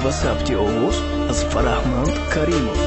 و ثبت آواز از فرهمند کریمов.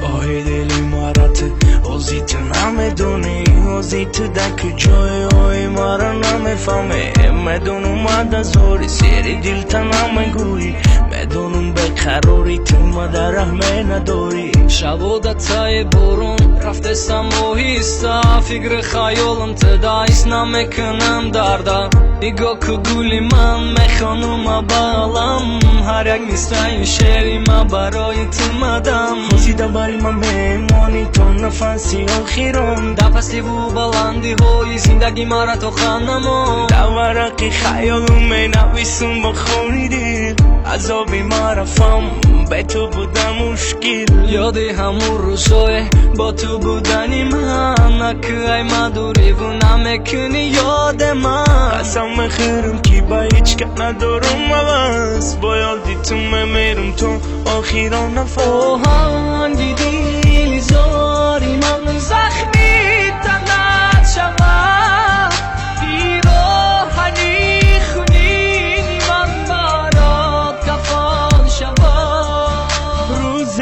آه دلی مرات اوزی تو نمیدونی، اوزی تو دک جای آی مرا نمیفهمی. میدونم مد زوری سری دل تا نمیگویی، میدونم بقراری تو مد رحمه نداری. شبودتای برون رفتستم اوهیستا، فکر خیالم تدایس نمیکنم دردا. نگاه که گولی من میخوانم بالم، هر یک نیستای شعری من برای تو مدم. خوزیده باری من میمانی تو نفسی آخیرم، دفستی بو بلندی های زندگی مرا تو خانمو. در ورقی خیالم می نویسم با خونی دل، عذابی مرفم به تو بودم مشکل. یادی همون روزای با تو بودنی من، نکه ای مدوری و نمیکنی یاد من. قسم میخورم که با هیچ که ندارم عوض، با یادی تو میمیرم تو آخیرا نفس. آهنگی دیلی زاری من زخمی تنت شود، پیراهنی خونینی من برات کفن شود. روز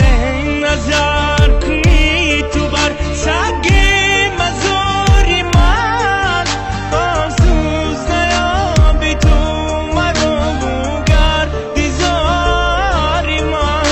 نظر کنی تو بر سگ مزاری من، بازوز نیابی تو مرا بگردی زاری من.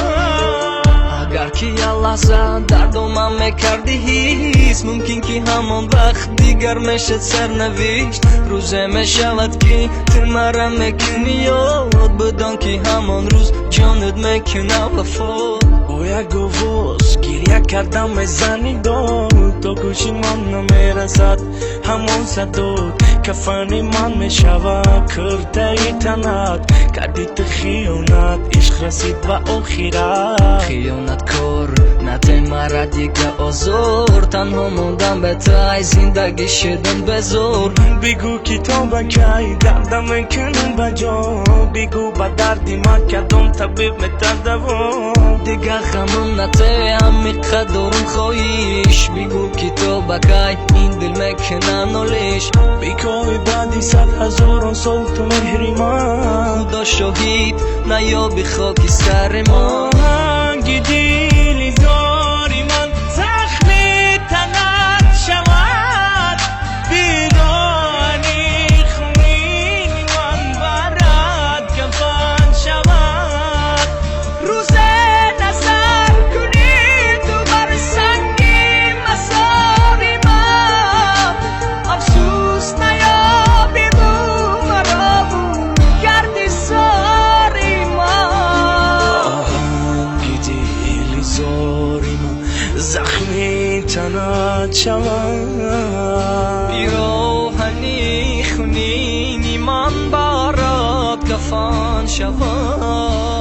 اگر که یه لحظه دردم میکردی حس، ممکن که همان وقت دیگر میشد سرنوشت. روزه میشود که تو مرا میکنی یاد، بدان که همان روز جانت میکنه وفات. با یک گوز گریه کردم میزنی داد، تا گوشی من نمیرسد همون صداد. کفنی من میشود کرده تنت، کردی تو خیانت عشق رسید و آخرت. خیانت کار نده مرا دیگه آزار، تنها موندم به تای زندگی شدن بزار. بگو که تو بکی دردم میکنم بجا، بگو با دردی من کردم طبیب میتردوم. دیگه غمم نته همی قدرم خواهیش، بگو که تو بکی این دل میکنه نالیش. بگوی بعدی 100,000 سال تو مهری من، خدا شاهید نیابی خاکی سر ما. آهنگی دیلی زاری من زخمی تنت شود، پیراهنی خونینی من برات کفن شود. روز نظر کنی تو بر سنگی مزاری من، افسوس نیابی رو مرا گردی ساری من. آهنگی دیلی زاری من زخمی تنت شود، پیراهنی خونینی من برات کفن شود.